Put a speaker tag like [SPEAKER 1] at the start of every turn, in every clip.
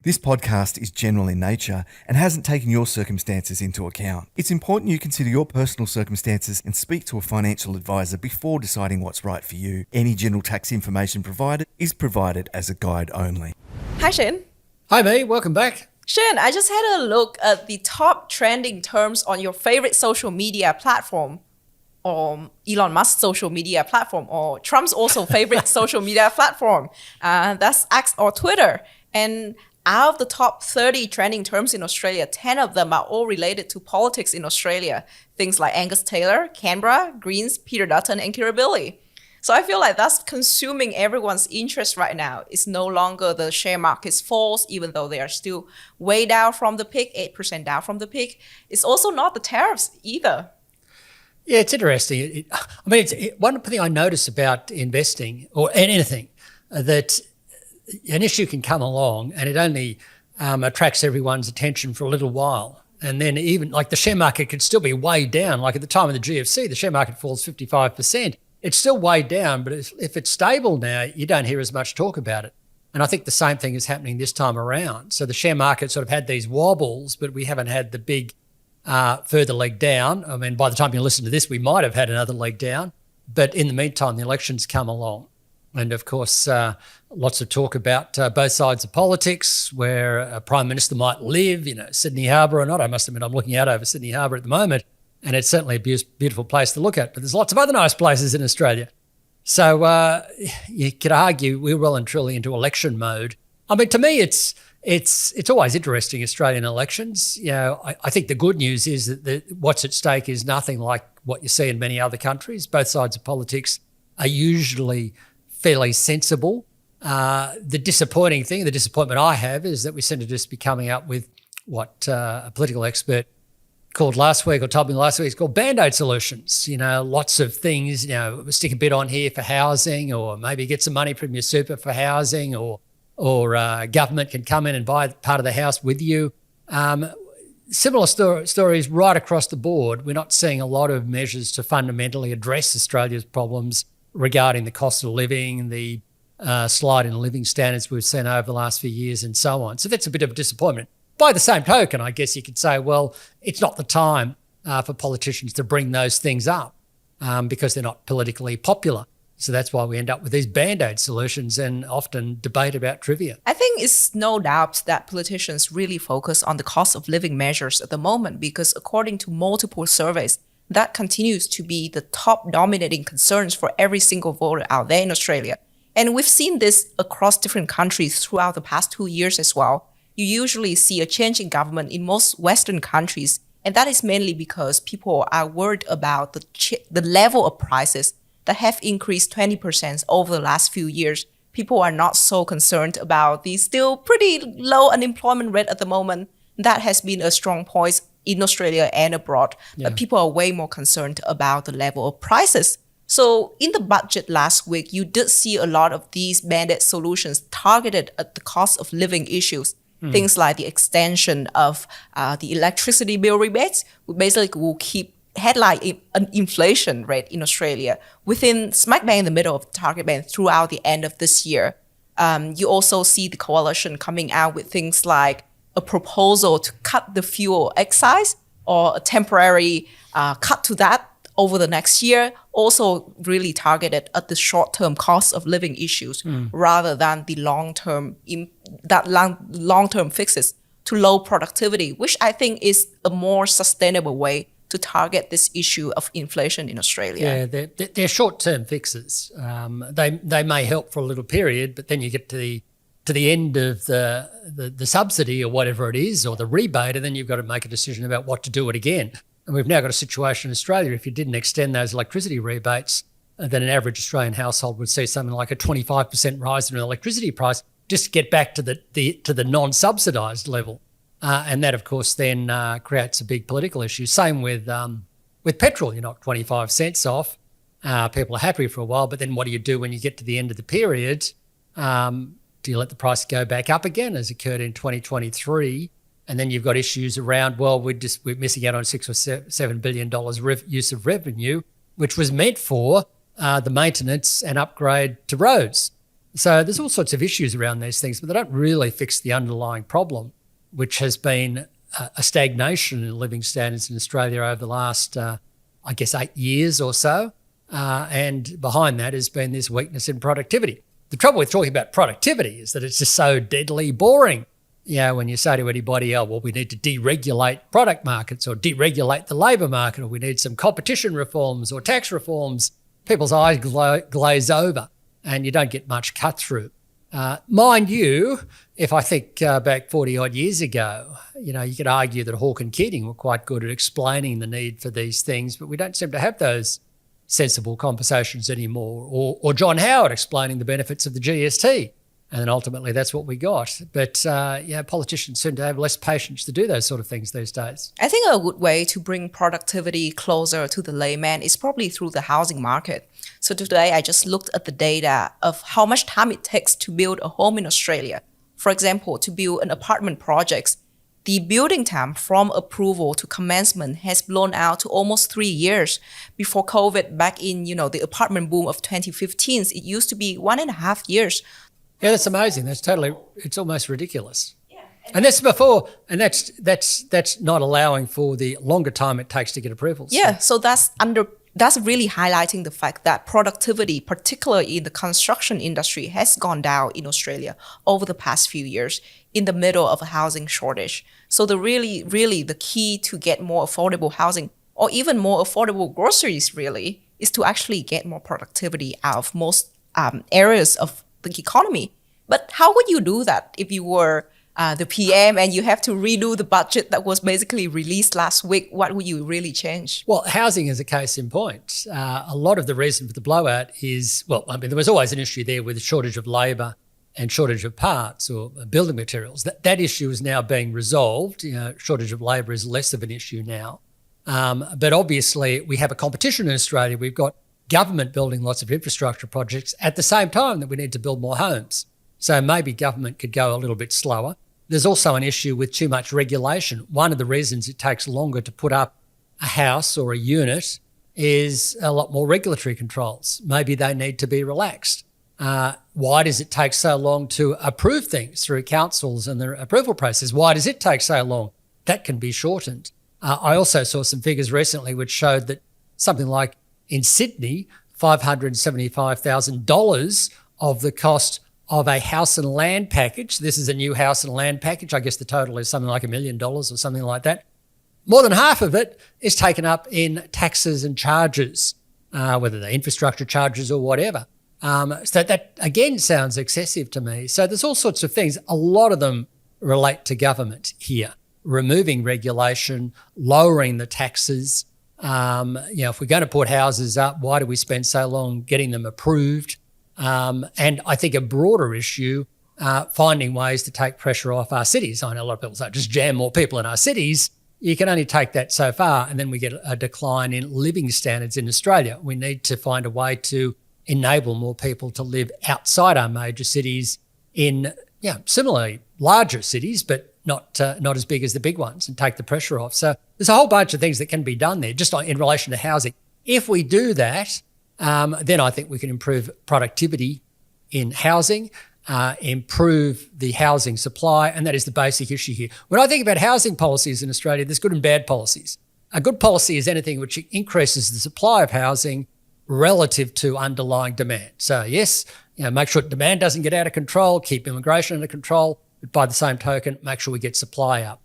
[SPEAKER 1] This podcast is general in nature and hasn't taken your circumstances into account. It's important you consider your personal circumstances and speak to a financial advisor before deciding what's right for you. Any general tax information provided is provided as a guide only.
[SPEAKER 2] Hi, Shane.
[SPEAKER 3] Hi, Mee. Welcome back.
[SPEAKER 2] Shane, I just had a look at the top trending terms on your favorite social media platform, or Elon Musk's social media platform, or Trump's also favorite social media platform. That's X or Twitter. And out of the top 30 trending terms in Australia, 10 of them are all related to politics in Australia. Things like Angus Taylor, Canberra, Greens, Peter Dutton, and Kirribilli. So I feel like that's consuming everyone's interest right now. It's no longer the share market's fault, even though they are still way down from the peak, 8% down from the peak. It's also not the tariffs either.
[SPEAKER 3] Yeah, it's interesting. One thing I notice about investing or anything, that an issue can come along and it only attracts everyone's attention for a little while. And then even like the share market could still be way down. Like at the time of the GFC, the share market falls 55%. It's still way down, but if it's stable now, you don't hear as much talk about it. And I think the same thing is happening this time around. So the share market sort of had these wobbles, but we haven't had the big further leg down. I mean, by the time you listen to this, we might have had another leg down. But in the meantime, the elections come along. And of course, lots of talk about both sides of politics, where a Prime Minister might live, Sydney Harbour or not. I must admit, I'm looking out over Sydney Harbour at the moment, and it's certainly a beautiful place to look at. But there's lots of other nice places in Australia. So you could argue we're well and truly into election mode. I mean, to me, it's always interesting, Australian elections. I think the good news is that what's at stake is nothing like what you see in many other countries. Both sides of politics are usually fairly sensible. The disappointment I have is that we seem to just be coming up with what a political expert told me last week, it's called Band-Aid solutions. Lots of things, stick a bit on here for housing, or maybe get some money from your super for housing, or government can come in and buy part of the house with you. Similar stories right across the board. We're not seeing a lot of measures to fundamentally address Australia's problems regarding the cost of living, the slide in living standards we've seen over the last few years and so on. So that's a bit of a disappointment. By the same token, I guess you could say, well, it's not the time for politicians to bring those things up because they're not politically popular. So that's why we end up with these Band-Aid solutions and often debate about trivia.
[SPEAKER 2] I think it's no doubt that politicians really focus on the cost of living measures at the moment, because according to multiple surveys, that continues to be the top dominating concerns for every single voter out there in Australia. And we've seen this across different countries throughout the past 2 years as well. You usually see a change in government in most Western countries, and that is mainly because people are worried about the level of prices that have increased 20% over the last few years. People are not so concerned about the still pretty low unemployment rate at the moment. That has been a strong point in Australia and abroad, but people are way more concerned about the level of prices. So in the budget last week, you did see a lot of these Band-Aid solutions targeted at the cost of living issues. Things like the extension of the electricity bill rebates, which basically will keep headline inflation rate in Australia within smack bang in the middle of the target band throughout the end of this year. You also see the coalition coming out with things like a proposal to cut the fuel excise, or a temporary cut to that over the next year, also really targeted at the short-term cost of living issues rather than the long-term fixes to low productivity, which I think is a more sustainable way to target this issue of inflation in Australia.
[SPEAKER 3] Yeah, they're short-term fixes. They may help for a little period, but then you get to the end of the subsidy or whatever it is, or the rebate, and then you've got to make a decision about what to do it again. And we've now got a situation in Australia, if you didn't extend those electricity rebates, then an average Australian household would see something like a 25% rise in the electricity price just to get back to the non-subsidised level. And that, of course, then creates a big political issue. Same with petrol. You knock 25 cents off. People are happy for a while, but then what do you do when you get to the end of the period? Do you let the price go back up again, as occurred in 2023? And then you've got issues around, well, we're missing out on $6 or $7 billion use of revenue, which was meant for the maintenance and upgrade to roads. So there's all sorts of issues around these things, but they don't really fix the underlying problem, which has been a stagnation in living standards in Australia over the last, 8 years or so. And behind that has been this weakness in productivity. The trouble with talking about productivity is that it's just so deadly boring. When you say to anybody, oh, well, we need to deregulate product markets or deregulate the labour market, or we need some competition reforms or tax reforms, people's eyes glaze over and you don't get much cut through. Mind you, if I think back 40 odd years ago, you could argue that Hawke and Keating were quite good at explaining the need for these things, but we don't seem to have those sensible conversations anymore. Or John Howard explaining the benefits of the GST. And then ultimately that's what we got. But politicians seem to have less patience to do those sort of things these days.
[SPEAKER 2] I think a good way to bring productivity closer to the layman is probably through the housing market. So today I just looked at the data of how much time it takes to build a home in Australia. For example, to build an apartment project, the building time from approval to commencement has blown out to almost 3 years. Before COVID, back in the apartment boom of 2015, it used to be 1.5 years.
[SPEAKER 3] Yeah, that's amazing. It's almost ridiculous. Yeah. And that's before, and that's not allowing for the longer time it takes to get approvals.
[SPEAKER 2] Yeah, so that's really highlighting the fact that productivity, particularly in the construction industry, has gone down in Australia over the past few years in the middle of a housing shortage. So the key to get more affordable housing or even more affordable groceries really is to actually get more productivity out of most areas of the economy. But how would you do that if you were the PM and you have to redo the budget that was basically released last week? What would you really change?
[SPEAKER 3] Well, housing is a case in point. A lot of the reason for the blowout is, there was always an issue there with the shortage of labour and shortage of parts or building materials. That issue is now being resolved. Shortage of labour is less of an issue now. But obviously we have a competition in Australia. We've got government building lots of infrastructure projects at the same time that we need to build more homes. So maybe government could go a little bit slower. There's also an issue with too much regulation. One of the reasons it takes longer to put up a house or a unit is a lot more regulatory controls. Maybe they need to be relaxed. Why does it take so long to approve things through councils and their approval process? Why does it take so long? That can be shortened. I also saw some figures recently which showed that something like in Sydney, $575,000 of the cost of a house and land package. This is a new house and land package. I guess the total is something like $1 million or something like that. More than half of it is taken up in taxes and charges, whether they're infrastructure charges or whatever. So that, again, sounds excessive to me. So there's all sorts of things. A lot of them relate to government here, removing regulation, lowering the taxes. If we're going to put houses up, why do we spend so long getting them approved? And I think a broader issue, finding ways to take pressure off our cities. I know a lot of people say just jam more people in our cities. You can only take that so far, and then we get a decline in living standards in Australia. We need to find a way to enable more people to live outside our major cities in similarly larger cities, but not as big as the big ones, and take the pressure off. So there's a whole bunch of things that can be done there just in relation to housing. If we do that, then I think we can improve productivity in housing, improve the housing supply, and that is the basic issue here. When I think about housing policies in Australia, there's good and bad policies. A good policy is anything which increases the supply of housing relative to underlying demand. So yes, make sure demand doesn't get out of control, keep immigration under control, but by the same token, make sure we get supply up.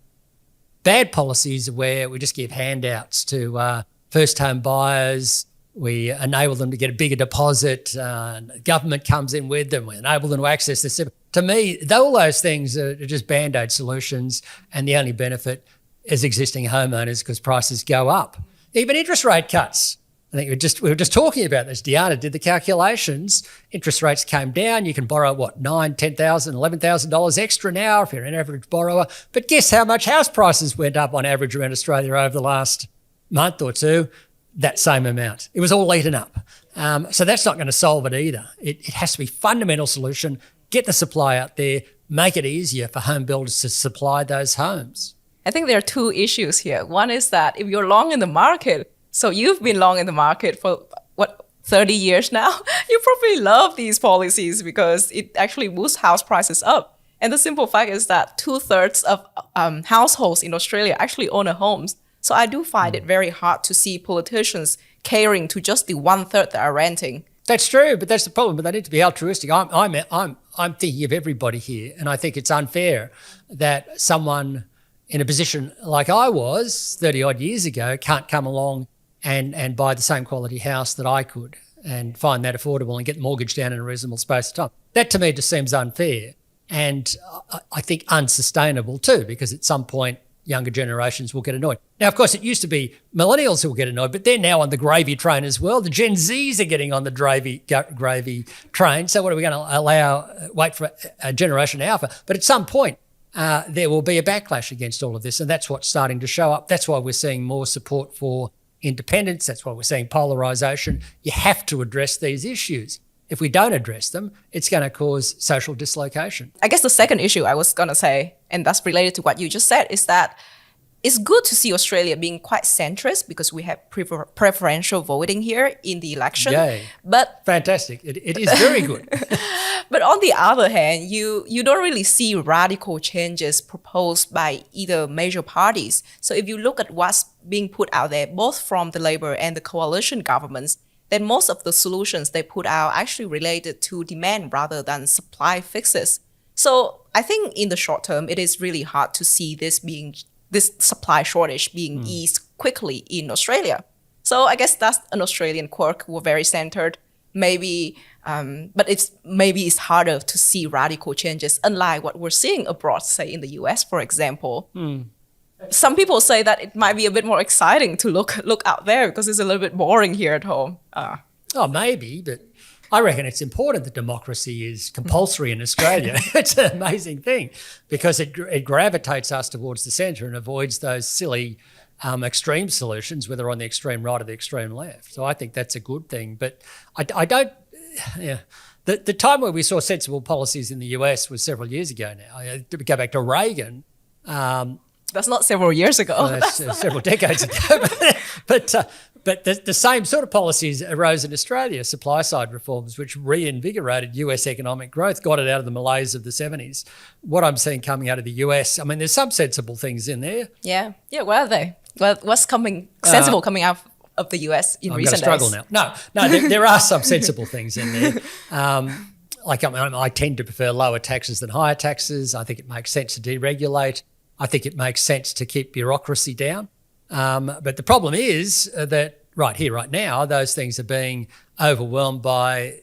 [SPEAKER 3] Bad policies are where we just give handouts to first home buyers. We enable them to get a bigger deposit. The government comes in with them. We enable them to access this. To me, all those things are just band-aid solutions, and the only benefit is existing homeowners because prices go up. Even interest rate cuts. I think we were just talking about this. Deanna did the calculations. Interest rates came down. You can borrow, $9,000, $10,000, $11,000 extra now if you're an average borrower. But guess how much house prices went up on average around Australia over the last month or two? That same amount. It was all eaten up. So that's not going to solve it either. It has to be a fundamental solution. Get the supply out there. Make it easier for home builders to supply those homes.
[SPEAKER 2] I think there are two issues here. One is that if you're long in the market, so you've been long in the market for 30 years now, you probably love these policies because it actually boosts house prices up. And the simple fact is that 2/3 of households in Australia actually own a home. So I do find it very hard to see politicians catering to just the 1/3 that are renting.
[SPEAKER 3] That's true, but that's the problem. But they need to be altruistic. I'm thinking of everybody here, and I think it's unfair that someone in a position like I was 30 odd years ago can't come along and buy the same quality house that I could and find that affordable and get the mortgage down in a reasonable space of time. That to me just seems unfair and I think unsustainable too, because at some point younger generations will get annoyed. Now, of course, it used to be millennials who will get annoyed, but they're now on the gravy train as well. The Gen Zs are getting on the gravy train. So what are we going to wait for a generation alpha? But at some point, there will be a backlash against all of this, and that's what's starting to show up. That's why we're seeing more support for independence. That's why we're seeing polarisation. You have to address these issues. If we don't address them, it's going to cause social dislocation.
[SPEAKER 2] I guess the second issue I was going to say, and that's related to what you just said, is that it's good to see Australia being quite centrist because we have preferential voting here in the election.
[SPEAKER 3] Yay.
[SPEAKER 2] But
[SPEAKER 3] fantastic. It is very good.
[SPEAKER 2] But on the other hand, you don't really see radical changes proposed by either major parties. So if you look at what's being put out there, both from the Labor and the coalition governments, then most of the solutions they put out actually related to demand rather than supply fixes. So I think in the short term, it is really hard to see this supply shortage being eased quickly in Australia. So I guess that's an Australian quirk. We're very centered. Maybe, but it's harder to see radical changes, unlike what we're seeing abroad, say in the US, for example. Some people say that it might be a bit more exciting to look out there because it's a little bit boring here at home.
[SPEAKER 3] Oh, maybe, but I reckon it's important that democracy is compulsory in Australia. It's an amazing thing because it gravitates us towards the centre and avoids those silly extreme solutions, whether on the extreme right or the extreme left. So I think that's a good thing. But I don't, yeah. The time where we saw sensible policies in the US was several years ago now. To go back to Reagan.
[SPEAKER 2] That's not several years ago.
[SPEAKER 3] That's several decades ago. But the same sort of policies arose in Australia, supply-side reforms, which reinvigorated US economic growth, got it out of the malaise of the 70s. What I'm seeing coming out of the US, I mean, there's some sensible things in there.
[SPEAKER 2] Yeah, where are they? Well, what's sensible coming out of the US in recent days?
[SPEAKER 3] I'm going to struggle now. No, there are some sensible things in there. I tend to prefer lower taxes than higher taxes. I think it makes sense to deregulate. I think it makes sense to keep bureaucracy down. But the problem is that right here, right now, those things are being overwhelmed by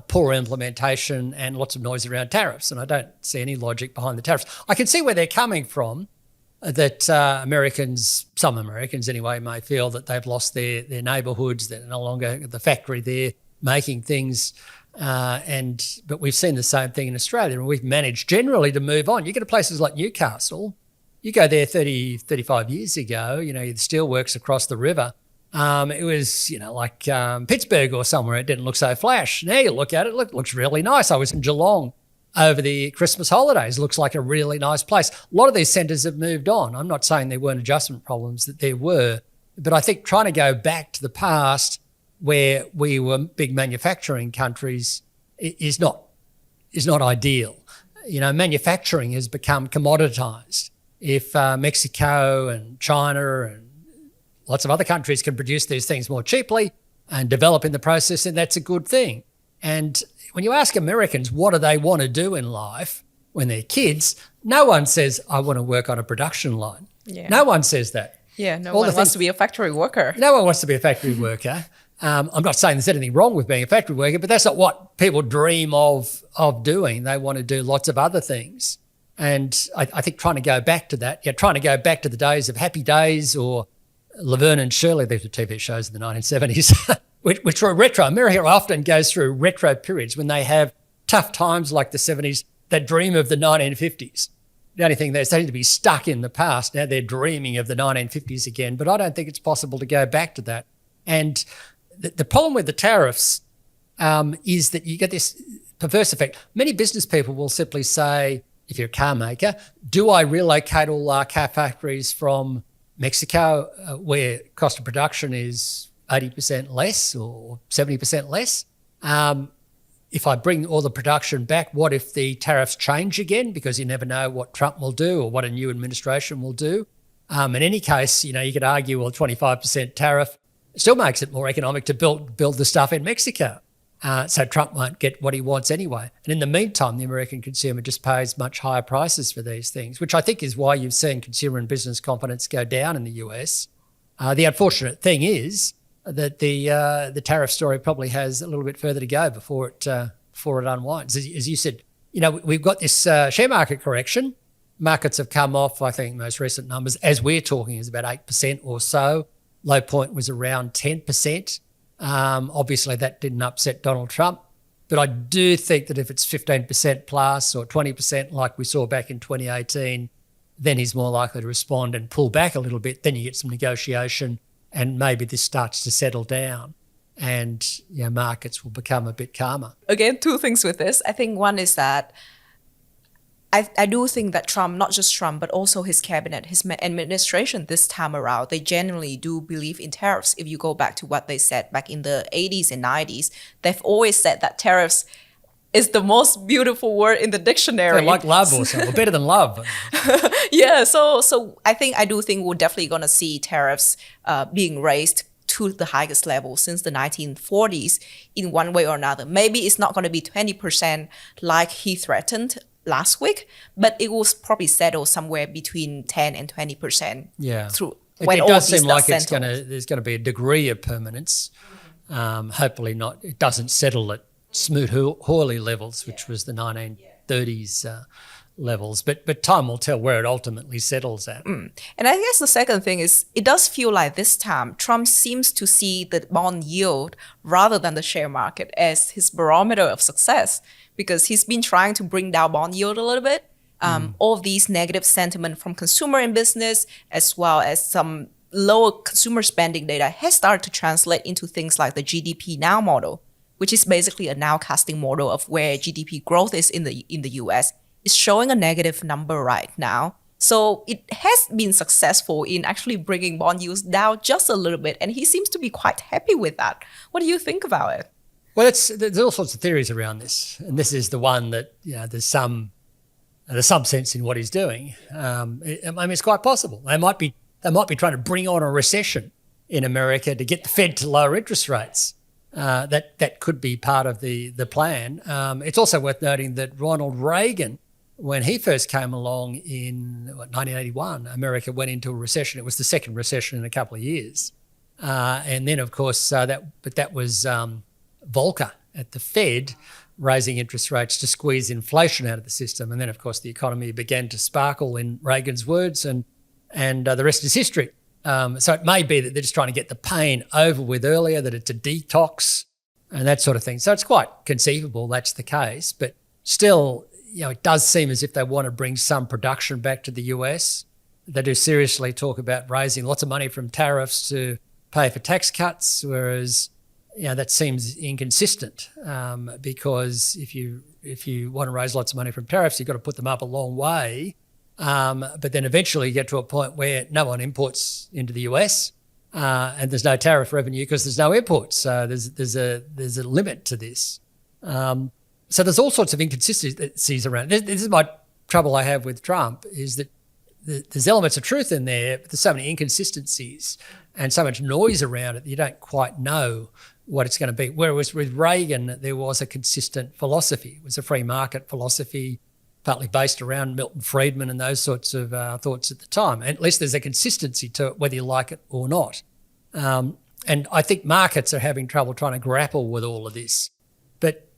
[SPEAKER 3] poor implementation and lots of noise around tariffs. And I don't see any logic behind the tariffs. I can see where they're coming from, that some Americans anyway, may feel that they've lost their neighbourhoods, they're no longer the factory there making things. But we've seen the same thing in Australia and we've managed generally to move on. You go to places like Newcastle, you go there 30, 35 years ago, the steelworks across the river. It was, like Pittsburgh or somewhere. It didn't look so flash. Now you look at it, it looks really nice. I was in Geelong over the Christmas holidays. Looks like a really nice place. A lot of these centres have moved on. I'm not saying there weren't adjustment problems, that there were. But I think trying to go back to the past where we were big manufacturing countries is not ideal. Manufacturing has become commoditised. If Mexico and China and lots of other countries can produce these things more cheaply and develop in the process, then that's a good thing. And when you ask Americans what do they want to do in life when they're kids, no one says, I want to work on a production line. Yeah. No one says that.
[SPEAKER 2] Yeah, no one wants to be a factory worker.
[SPEAKER 3] No one wants to be a factory worker. I'm not saying there's anything wrong with being a factory worker, but that's not what people dream of doing. They want to do lots of other things. And I think trying to go back to that, trying to go back to the days of Happy Days or Laverne and Shirley, these were TV shows in the 1970s, which were retro. America often goes through retro periods when they have tough times like the 70s, that dream of the 1950s. The only thing they seem to be stuck in the past. Now they're dreaming of the 1950s again, but I don't think it's possible to go back to that. And the problem with the tariffs is that you get this perverse effect. Many business people will simply say, if you're a car maker, do I relocate all our car factories from Mexico where cost of production is 80% less or 70% less? If I bring all the production back, what if the tariffs change again? Because you never know what Trump will do or what a new administration will do. In any case, you could argue, well, 25% tariff still makes it more economic to build the stuff in Mexico. So Trump won't get what he wants anyway. And in the meantime, the American consumer just pays much higher prices for these things, which I think is why you've seen consumer and business confidence go down in the US. The unfortunate thing is that the tariff story probably has a little bit further to go before it unwinds. As you said, we've got this share market correction. Markets have come off, I think most recent numbers, as we're talking, is about 8% or so. Low point was around 10%. Obviously, that didn't upset Donald Trump. But I do think that if it's 15% plus or 20% like we saw back in 2018, then he's more likely to respond and pull back a little bit. Then you get some negotiation and maybe this starts to settle down and markets will become a bit calmer.
[SPEAKER 2] Again, two things with this. I think one is that I do think that Trump, not just Trump, but also his cabinet, his administration this time around, they generally do believe in tariffs. If you go back to what they said back in the 80s and 90s, they've always said that tariffs is the most beautiful word in the dictionary.
[SPEAKER 3] So like love or something, better than love.
[SPEAKER 2] Yeah, so I do think we're definitely going to see tariffs being raised to the highest level since the 1940s in one way or another. Maybe it's not going to be 20% like he threatened last week, but it will probably settle somewhere between 10 and 20%.
[SPEAKER 3] Yeah,
[SPEAKER 2] through
[SPEAKER 3] it
[SPEAKER 2] when all
[SPEAKER 3] does
[SPEAKER 2] these
[SPEAKER 3] seem like
[SPEAKER 2] stuff
[SPEAKER 3] there's going to be a degree of permanence. Hopefully not. It doesn't settle at Smoot-Hawley levels, which was the 1930s levels. But time will tell where it ultimately settles at.
[SPEAKER 2] And I guess the second thing is it does feel like this time Trump seems to see the bond yield rather than the share market as his barometer of success, because he's been trying to bring down bond yield a little bit. All of these negative sentiment from consumer and business, as well as some lower consumer spending data, has started to translate into things like the GDP now model, which is basically a nowcasting model of where GDP growth is in the US. It's showing a negative number right now. So it has been successful in actually bringing bond yields down just a little bit, and he seems to be quite happy with that. What do you think about it?
[SPEAKER 3] Well, there's all sorts of theories around this, and this is the one that there's some sense in what he's doing. It's quite possible they might be trying to bring on a recession in America to get the Fed to lower interest rates. That could be part of the plan. It's also worth noting that Ronald Reagan, when he first came along in 1981, America went into a recession. It was the second recession in a couple of years, and then of course that was Volcker at the Fed raising interest rates to squeeze inflation out of the system. And then, of course, the economy began to sparkle, in Reagan's words, and the rest is history. So it may be that they're just trying to get the pain over with earlier, that it's a detox and that sort of thing. So it's quite conceivable that's the case. But still, it does seem as if they want to bring some production back to the US. They do seriously talk about raising lots of money from tariffs to pay for tax cuts, whereas that seems inconsistent because if you want to raise lots of money from tariffs, you've got to put them up a long way. But then eventually you get to a point where no one imports into the US and there's no tariff revenue because there's no imports. So there's a limit to this. So there's all sorts of inconsistencies around. This is my trouble I have with Trump, is that there's elements of truth in there, but there's so many inconsistencies and so much noise around it that you don't quite know what it's going to be. Whereas with Reagan, there was a consistent philosophy. It was a free market philosophy, partly based around Milton Friedman and those sorts of thoughts at the time. And at least there's a consistency to it, whether you like it or not. And I think markets are having trouble trying to grapple with all of this. But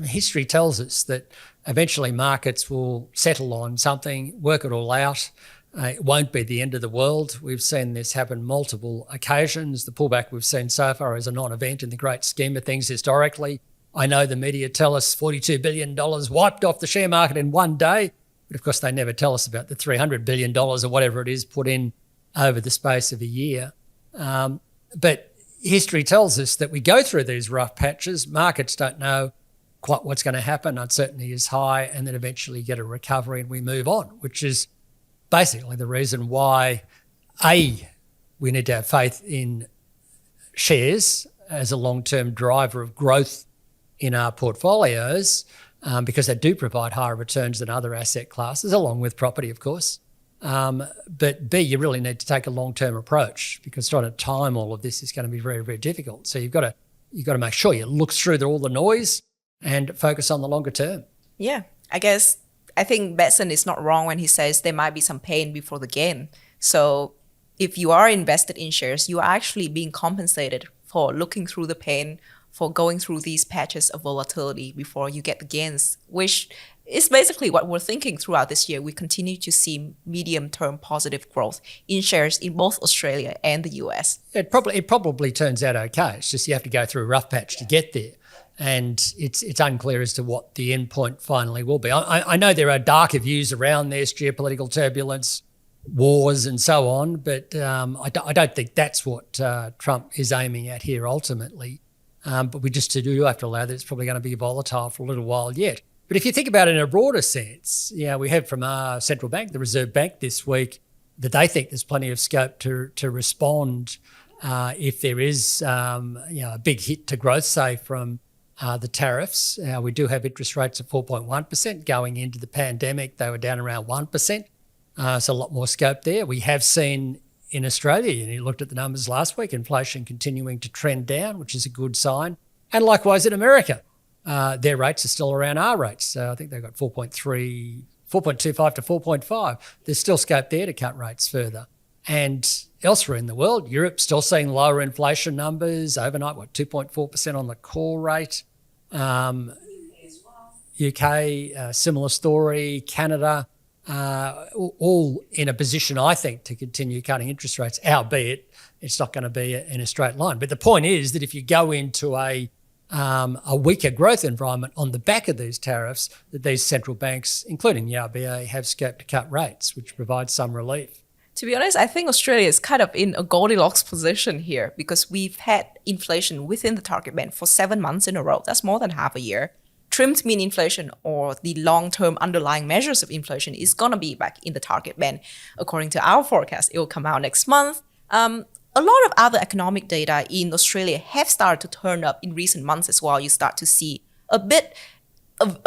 [SPEAKER 3] history tells us that eventually markets will settle on something, work it all out. It won't be the end of the world. We've seen this happen multiple occasions. The pullback we've seen so far is a non-event in the great scheme of things historically. I know the media tell us $42 billion wiped off the share market in one day, but of course they never tell us about the $300 billion or whatever it is put in over the space of a year. But history tells us that we go through these rough patches. Markets don't know quite what's going to happen. Uncertainty is high, and then eventually get a recovery and we move on, which is basically the reason why, we need to have faith in shares as a long-term driver of growth in our portfolios because they do provide higher returns than other asset classes, along with property, of course. But B, you really need to take a long-term approach because trying to time all of this is going to be very, very difficult. So you've got to make sure you look through all the noise and focus on the longer term.
[SPEAKER 2] Yeah, I think Betson is not wrong when he says there might be some pain before the gain. So if you are invested in shares, you are actually being compensated for looking through the pain, for going through these patches of volatility before you get the gains, which is basically what we're thinking throughout this year. We continue to see medium-term positive growth in shares in both Australia and the US.
[SPEAKER 3] It probably turns out okay. It's just you have to go through a rough patch to get there. And it's unclear as to what the end point finally will be. I know there are darker views around this, geopolitical turbulence, wars and so on, but I don't think that's what Trump is aiming at here ultimately. But we just do have to allow that it's probably going to be volatile for a little while yet. But if you think about it in a broader sense, we heard from our central bank, the Reserve Bank this week, that they think there's plenty of scope to respond if there is a big hit to growth, say, from the tariffs. We do have interest rates of 4.1%. Going into the pandemic, they were down around 1%. So a lot more scope there. We have seen in Australia, and you looked at the numbers last week, inflation continuing to trend down, which is a good sign. And likewise in America, their rates are still around our rates. So I think they've got 4.25 to 4.5. There's still scope there to cut rates further. And elsewhere in the world, Europe's still seeing lower inflation numbers, overnight, 2.4% on the core rate. UK, similar story, Canada, all in a position, I think, to continue cutting interest rates, albeit it's not going to be in a straight line. But the point is that if you go into a weaker growth environment on the back of these tariffs, that these central banks, including the RBA, have scope to cut rates, which provides some relief.
[SPEAKER 2] To be honest, I think Australia is kind of in a Goldilocks position here because we've had inflation within the target band for 7 months in a row. That's more than half a year. Trimmed mean inflation, or the long-term underlying measures of inflation, is going to be back in the target band. According to our forecast, it will come out next month. A lot of other economic data in Australia have started to turn up in recent months as well. You start to see a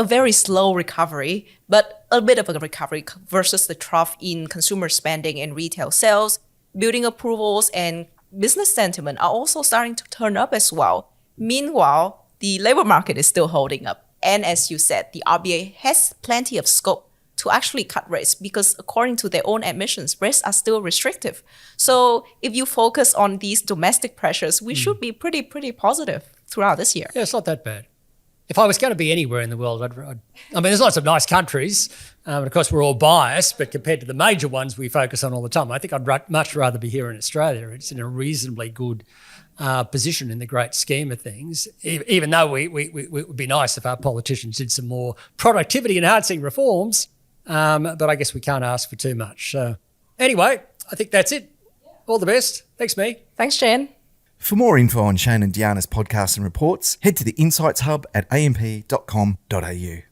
[SPEAKER 2] very slow recovery, but a bit of a recovery versus the trough in consumer spending and retail sales. Building approvals and business sentiment are also starting to turn up as well. Meanwhile, the labor market is still holding up. And as you said, the RBA has plenty of scope to actually cut rates because according to their own admissions, rates are still restrictive. So if you focus on these domestic pressures, we should be pretty positive throughout this year.
[SPEAKER 3] Yeah, it's not that bad. If I was going to be anywhere in the world, there's lots of nice countries, and of course we're all biased, but compared to the major ones we focus on all the time, I think I'd much rather be here in Australia. It's in a reasonably good position in the great scheme of things, even though it would be nice if our politicians did some more productivity-enhancing reforms, but I guess we can't ask for too much. So anyway, I think that's it. All the best. Thanks, me.
[SPEAKER 2] Thanks, Jen.
[SPEAKER 1] For more info on Shane and Diana's podcasts and reports, head to the Insights Hub at amp.com.au.